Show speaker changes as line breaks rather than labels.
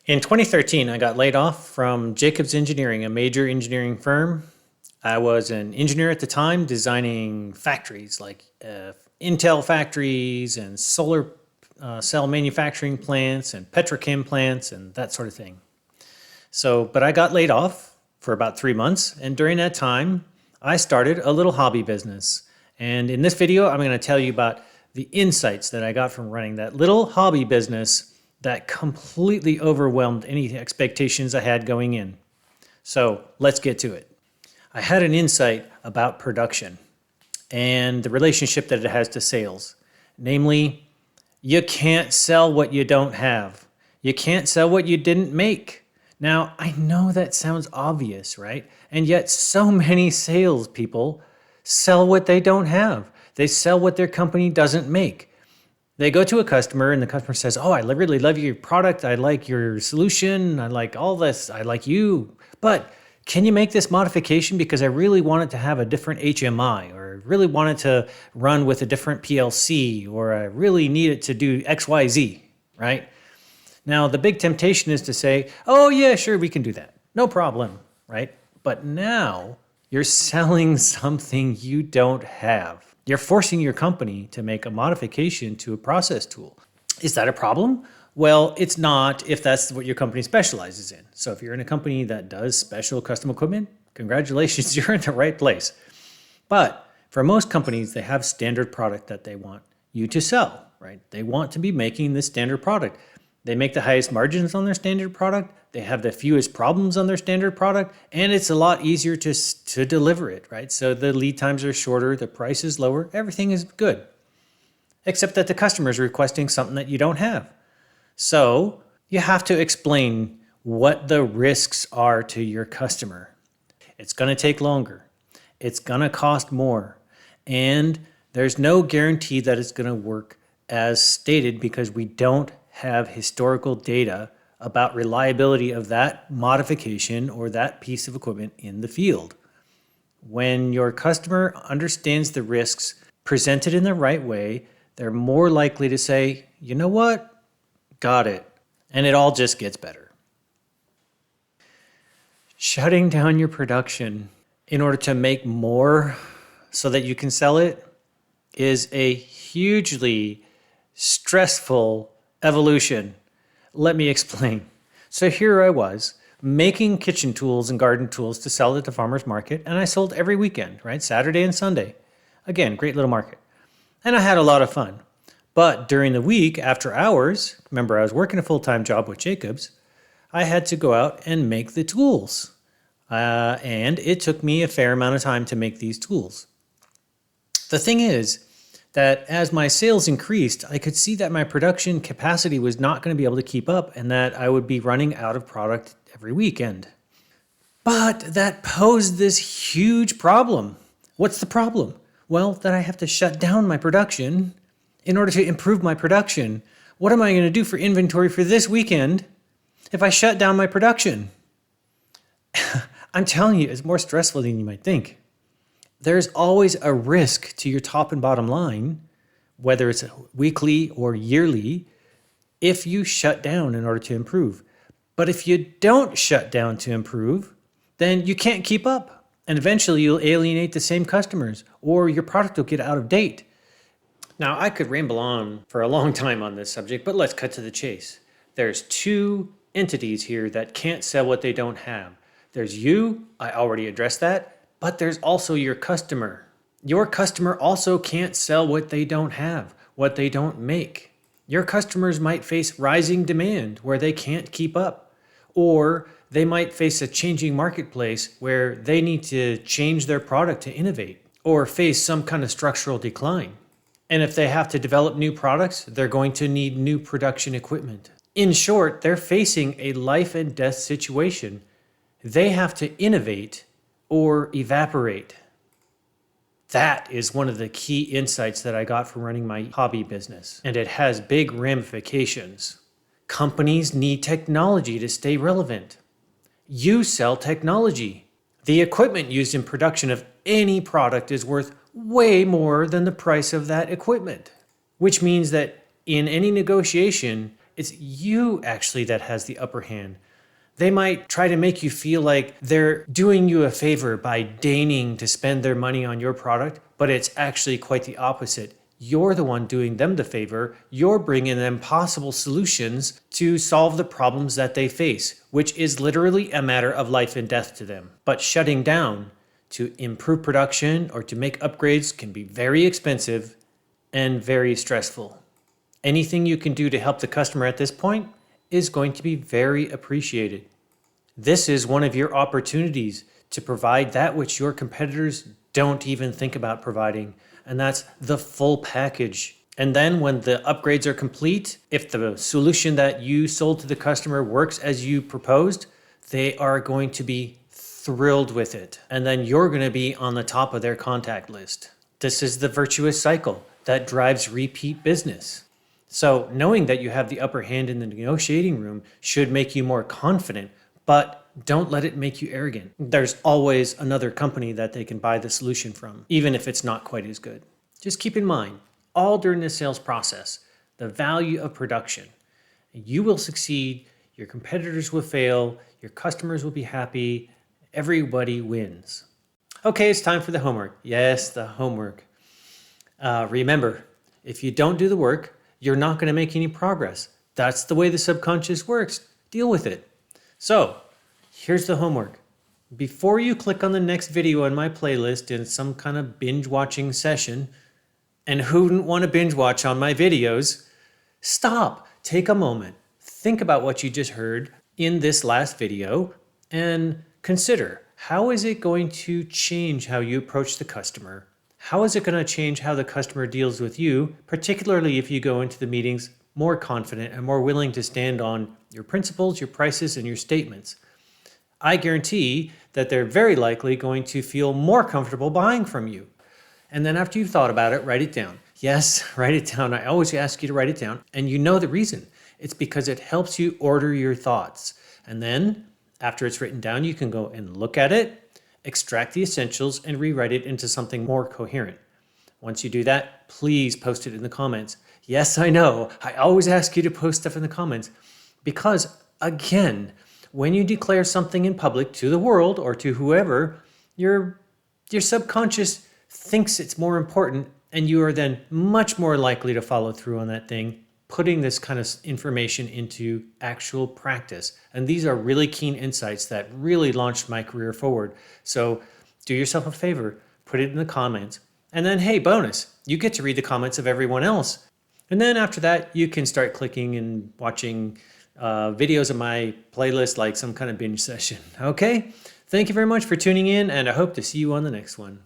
In 2013, I got laid off from Jacobs Engineering, a major engineering firm. I was an engineer at the time designing factories like Intel factories and solar cell manufacturing plants and petrochem plants and that sort of thing. But I got laid off for about 3 months. And during that time, I started a little hobby business. And in this video, I'm going to tell you about the insights that I got from running that little hobby business that completely overwhelmed any expectations I had going in. So let's get to it. I had an insight about production and the relationship that it has to sales. Namely, you can't sell what you don't have. You can't sell what you didn't make. Now, I know that sounds obvious, right? And yet so many salespeople sell what they don't have. They sell what their company doesn't make. They go to a customer and the customer says, "Oh, I really love your product. I like your solution. I like all this. I like you. But can you make this modification because I really want it to have a different HMI, or I really want it to run with a different PLC, or I really need it to do XYZ," right? Now, the big temptation is to say, "Oh, yeah, sure, we can do that. No problem," right? But now you're selling something you don't have. You're forcing your company to make a modification to a process tool. Is that a problem? Well, it's not if that's what your company specializes in. So if you're in a company that does special custom equipment, congratulations, you're in the right place. But for most companies, they have standard product that they want you to sell, right? They want to be making this standard product. They make the highest margins on their standard product. They have the fewest problems on their standard product, and it's a lot easier to deliver it, right? So the lead times are shorter, the price is lower, everything is good, except that the customer is requesting something that you don't have. So you have to explain what the risks are to your customer. It's going to take longer. It's going to cost more. And there's no guarantee that it's going to work as stated because we don't have historical data about reliability of that modification or that piece of equipment in the field. When your customer understands the risks presented in the right way, they're more likely to say, "You know what? Got it." And it all just gets better. Shutting down your production in order to make more so that you can sell it is a hugely stressful evolution. Let me explain. So here I was making kitchen tools and garden tools to sell at the farmer's market, and I sold every weekend, right? Saturday and Sunday. Again, great little market. And I had a lot of fun. But during the week, after hours, remember I was working a full-time job with Jacobs, I had to go out and make the tools. And it took me a fair amount of time to make these tools. The thing is that as my sales increased, I could see that my production capacity was not going to be able to keep up and that I would be running out of product every weekend. But that posed this huge problem. What's the problem? Well, that I have to shut down my production in order to improve my production. What am I going to do for inventory for this weekend if I shut down my production? I'm telling you, it's more stressful than you might think. There's always a risk to your top and bottom line, whether it's weekly or yearly, if you shut down in order to improve. But if you don't shut down to improve, then you can't keep up. And eventually you'll alienate the same customers or your product will get out of date. Now, I could ramble on for a long time on this subject, but let's cut to the chase. There's two entities here that can't sell what they don't have. There's you, I already addressed that. But there's also your customer. Your customer also can't sell what they don't have, what they don't make. Your customers might face rising demand where they can't keep up, or they might face a changing marketplace where they need to change their product to innovate, or face some kind of structural decline. And if they have to develop new products, they're going to need new production equipment. In short, they're facing a life and death situation. They have to innovate or evaporate. That is one of the key insights that I got from running my hobby business, and it has big ramifications. Companies need technology to stay relevant. You sell technology. The equipment used in production of any product is worth way more than the price of that equipment, which means that in any negotiation, it's you actually that has the upper hand. They might try to make you feel like they're doing you a favor by deigning to spend their money on your product, but it's actually quite the opposite. You're the one doing them the favor. You're bringing them possible solutions to solve the problems that they face, which is literally a matter of life and death to them. But shutting down to improve production or to make upgrades can be very expensive and very stressful. Anything you can do to help the customer at this point is going to be very appreciated. This is one of your opportunities to provide that which your competitors don't even think about providing, and that's the full package. And then when the upgrades are complete, if the solution that you sold to the customer works as you proposed, they are going to be thrilled with it. And then you're going to be on the top of their contact list. This is the virtuous cycle that drives repeat business. So knowing that you have the upper hand in the negotiating room should make you more confident, but don't let it make you arrogant. There's always another company that they can buy the solution from, even if it's not quite as good. Just keep in mind, all during the sales process, the value of production. You will succeed, your competitors will fail, your customers will be happy, everybody wins. Okay, it's time for the homework. Yes, the homework. Remember, if you don't do the work, you're not going to make any progress. That's the way the subconscious works. Deal with it. So, here's the homework. Before you click on the next video on my playlist in some kind of binge watching session, and who wouldn't want to binge watch on my videos, stop, take a moment, think about what you just heard in this last video, and consider, how is it going to change how you approach the customer? How is it going to change how the customer deals with you, particularly if you go into the meetings more confident and more willing to stand on your principles, your prices, and your statements? I guarantee that they're very likely going to feel more comfortable buying from you. And then after you've thought about it, write it down. Yes, write it down. I always ask you to write it down. And you know the reason. It's because it helps you order your thoughts. And then after it's written down, you can go and look at it, extract the essentials, and rewrite it into something more coherent. Once you do that, please post it in the comments. Yes, I know. I always ask you to post stuff in the comments because, again, when you declare something in public to the world or to whoever, your subconscious thinks it's more important, and you are then much more likely to follow through on that thing, putting this kind of information into actual practice. And these are really keen insights that really launched my career forward. So do yourself a favor, put it in the comments. And then, hey, bonus, you get to read the comments of everyone else. And then after that, you can start clicking and watching videos of my playlist like some kind of binge session. Okay? Thank you very much for tuning in, and I hope to see you on the next one.